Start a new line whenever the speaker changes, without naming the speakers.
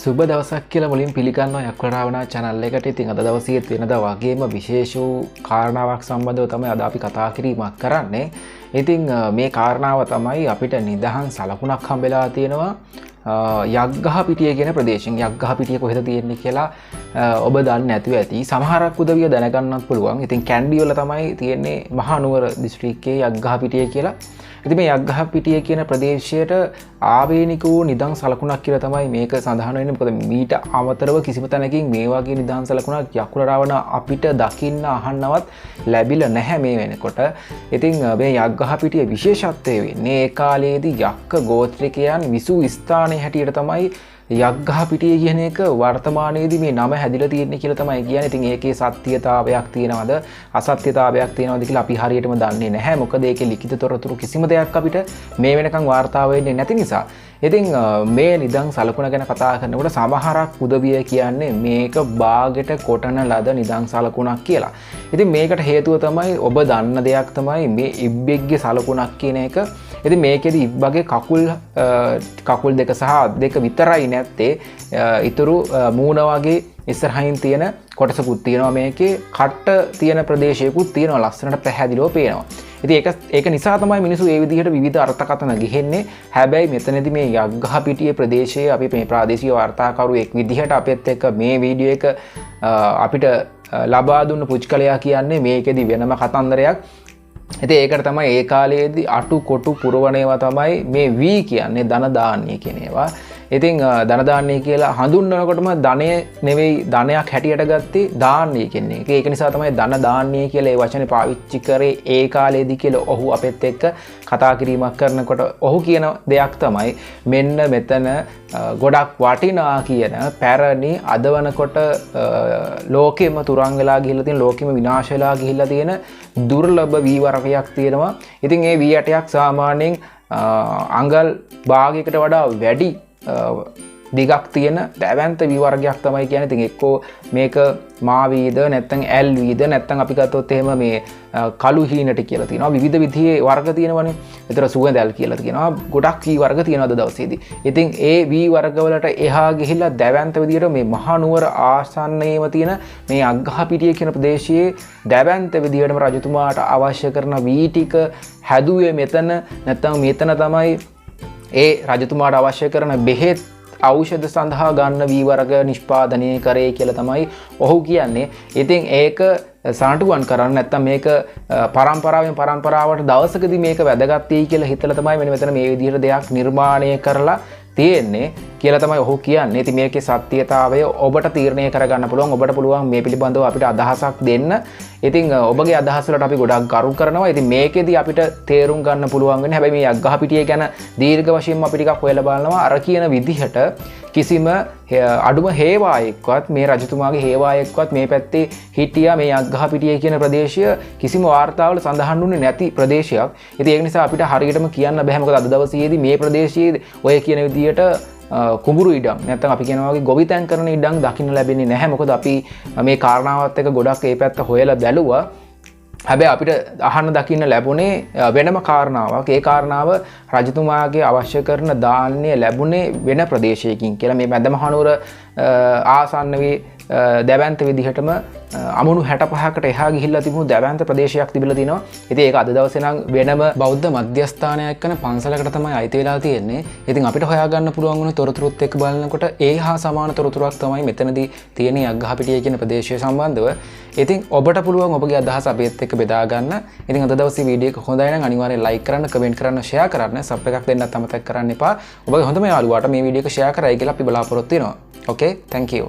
සුබ දවසක් කියලා මුලින් පිළිගන්නවා යක්වරාවනා channel එකට. ඉතින් අද දවසේ වෙනදා වගේම විශේෂ වූ කාරණාවක් සම්බන්ධව තමයි අද අපි කතා කිරීමක් කරන්නේ. ඉතින් මේ කාරණාව තමයි අපිට නිදහන් සලකුණක් හම්බෙලා තියෙනවා යග්ගහපිටිය කියන ප්‍රදේශයෙන්. යග්ගහපිටිය කොහෙද තියෙන්නේ කියලා ඔබ දන්නේ නැතුව ඇති. සමහරක් උදවිය දැනගන්නත් පුළුවන්. ඉතින් කැන්ඩි වල තමයි තියෙන්නේ මහනුවර දිස්ත්‍රික්කයේ යග්ගහපිටිය කියලා. ඉතින් මේ යග්ගහපිටිය කියන ප්‍රදේශයට ආවේනික වූ නිදන් සලකුණක් කියලා තමයි මේක සඳහන් වෙන්නේ. මොකද මීට අමතරව කිසිම තැනකින් මේ වගේ නිදන් සලකුණක් යකුර රාවණ අපිට දකින්න අහන්නවත් ලැබිලා නැහැ මේ වෙනකොට. ඉතින් මේ යග්ගහපිටිය විශේෂත්වය වෙන්නේ ඒ කාලයේදී යක්ක ගෝත්‍රිකයන් විසූ ස්ථානයේ හැටියට තමයි යග්ගහපිටිය කියන එක වර්තමානයේදී මේ නම හැදිලා තියෙන්නේ කියලා තමයි කියන්නේ. ඉතින් ඒකේ සත්‍යතාවයක් තියෙනවද අසත්‍යතාවයක් තියෙනවද කියලා අපි හරියටම දන්නේ නැහැ. මොකද ඒකේ ලිඛිත තොරතුරු කිසිම දෙයක් අපිට මේ වෙනකන් වාර්තා වෙන්නේ නැති නිසා. ඉතින් මේ නිදන් සලකුණ ගැන කතා කරනකොට සමහරක් උදවිය කියන්නේ මේක බාගෙට කොටන ලද නිදන් සලකුණක් කියලා. ඉතින් මේකට හේතුව තමයි ඔබ දන්න දෙයක් තමයි මේ ඉබ්බෙක්ගේ සලකුණක් කියන එක. ඉතින් මේකෙදි ඉබ්බගේ කකුල් දෙක සහ දෙක විතරයි නැත්තේ. ඊතුරු මූණ වගේ ඉස්සරහින් තියෙන කොටසකුත් තියෙනවා. මේකේ කට්ට තියෙන ප්‍රදේශයකුත් තියෙනවා. ලස්සනට පැහැදිලිව පේනවා. ඉතින් ඒක නිසා තමයි මිනිස්සු මේ විදිහට විවිධ අර්ථකථන ගෙහෙන්නේ. හැබැයි මෙතනදී මේ යග්ගහපිටිය ප්‍රදේශයේ අපි මේ ප්‍රාදේශීය වාර්තාකරු එක් විදිහට අපිත් එක්ක මේ වීඩියෝ එක අපිට ලබා දුන්න පුච්කලයා කියන්නේ මේකෙදි වෙනම කතන්දරයක්. ඉතින් ඒකට තමයි ඒ කාලයේදී අටු කොටු පුරවණේවා තමයි මේ වී කියන්නේ ධන දාන්නේ කියන ඒවා. ඉතින් ධන දාන්නේ කියලා හඳුන්වනකොටම ධනය නෙවෙයි ධනයක් හැටියට ගත්තේ දාන්නේ කියන්නේ. ඒක නිසා තමයි ධන දාන්නේ කියලා ඒ වචනේ පාවිච්චි කරේ ඒ කාලේදී කියලා ඔහු අපෙත් එක්ක කතා කිරීමක් කරනකොට ඔහු කියන දෙයක් තමයි මෙන්න මෙතන ගොඩක් වටිනා කියන පැරණි අද වනකොට ලෝකෙම තුරන් වෙලා ගිහිල්ලා තියෙන ලෝකෙම විනාශ වෙලා ගිහිල්ලා තියෙන දුර්ලභ වී වර්ගයක් තියෙනවා. ඉතින් ඒ වී ඇටයක් සාමාන්‍යයෙන් අඟල් භාගයකට වඩා වැඩි දිගක් තියෙන දැවැන්ත වී වර්ගයක් තමයි කියන්නේ. ඉතින් එක්කෝ මේක මාවීද නැත්නම් ඇල් වීද නැත්නම් අපි ගත්තොත් එහෙම මේ කළු හීනට කියලා තියෙනවා. විවිධ විදිහේ වර්ග තියෙනවනේ. ඒතර සුවඳැල් කියලා තියෙනවා. ගොඩක් වී වර්ග තියෙනවා අද දවසේදී. ඉතින් ඒ වී වර්ග වලට එහා ගිහිල්ලා දැවැන්ත විදිහට මේ මහනුවර ආසන්නයේම තියෙන මේ යග්ගහපිටිය කියන ප්‍රදේශයේ දැවැන්ත විදිහටම රජතුමාට අවශ්‍ය කරන වී ටික හැදුවේ මෙතන. නැත්නම් මෙතන තමයි ඒ රජතුමාට අවශ්‍ය කරන බෙහෙත් ඖෂධ සඳහා ගන්න වී වර්ග නිෂ්පාදනය කරේ කියලා තමයි ඔහු කියන්නේ. ඉතින් ඒක සාටුවන් කරන්න නැත්නම් මේක පරම්පරාවෙන් පරම්පරාවට දවසකදී මේක වැදගත් වෙයි කියලා හිතලා තමයි මෙතන මේ විදිහට දෙයක් නිර්මාණය කරලා තියෙන්නේ කියලා තමයි ඔහු කියන්නේ. ඉතින් මේකේ සත්‍යතාවය ඔබට තීරණය කරගන්න පුළුවන්. ඔබට පුළුවන් මේ පිළිබඳව අපිට අදහසක් දෙන්න. ඉතින් ඔබගේ අදහස් වලට අපි ගොඩක් ගරු කරනවා. ඉතින් මේකෙදි අපිට තේරුම් ගන්න පුළුවන් වෙන්නේ හැබැයි මේ යග්ගහපිටිය ගැන දීර්ඝ වශයෙන්ම අපි ටිකක් හොයලා බලනවා. අර කියන විදිහට කිසිම අඩුම හේවායෙක්වත් මේ රජතුමාගේ හේවායෙක්වත් මේ පැත්තේ හිටියා. මේ යග්ගහපිටිය කියන ප්‍රදේශය කිසිම වාර්තාවල සඳහන් වුණේ නැති ප්‍රදේශයක්. ඉතින් ඒක නිසා අපිට හරියටම කියන්න බෑ. මොකද අද දවසේදී මේ ප්‍රදේශයේ ඔය කියන විදිහට කුඹුරු ඉඩම් නැත්නම් අපි කියනවා වගේ ගොවිතැන් කරන ඉඩම් දකින්න ලැබෙන්නේ නැහැ. මොකද අපි මේ කාරණාවත් එක්ක ගොඩක් ඒ පැත්ත හොයලා බැලුවා. හැබැයි අපිට අහන්න දකින්න ලැබුණේ වෙනම කාරණාවක්. ඒ කාරණාව රජතුමාගේ අවශ්‍ය කරන ධාන්‍ය ලැබුණේ වෙන ප්‍රදේශයකින් කියලා. මේ මැදමහනුවර ආසන්න වේ දැවැන්ත විදිහටම අමුණු 65කට එහා ගිහිල්ලා තිබුණු දැවැන්ත ප්‍රදේශයක් තිබිලා තිනවා. ඉතින් ඒක අද දවසේ නම් වෙනම බෞද්ධ මධ්‍යස්ථානයක් කරන පන්සලකට තමයි අයිති වෙලා තියෙන්නේ. ඉතින් අපිට හොයාගන්න පුළුවන් වුණු තොරතුරුත් එක්ක බලනකොට ඒ හා සමාන තොරතුරක් තමයි මෙතනදී තියෙන යග්ගහපිටිය කියන ප්‍රදේශය සම්බන්ධව. ඉතින් ඔබට පුළුවන් ඔබගේ අදහස අපිත් එක්ක බෙදා ගන්න. ඉතින් අද දවසේ වීඩියෝ එක හොඳයි නම් අනිවාර්යෙන් ලයික් කරන්න, කමෙන්ට් කරන්න, ෂෙයා කරන්න, සබ් එකක් දෙන්නත් අමතක කරන්න එපා. ඔබගේ හොඳම යාළුවාට මේ වීඩියෝ එක ෂෙයා කරයි කියලා අපි බලාපොරොත්තු වෙනවා. Okay, thank you.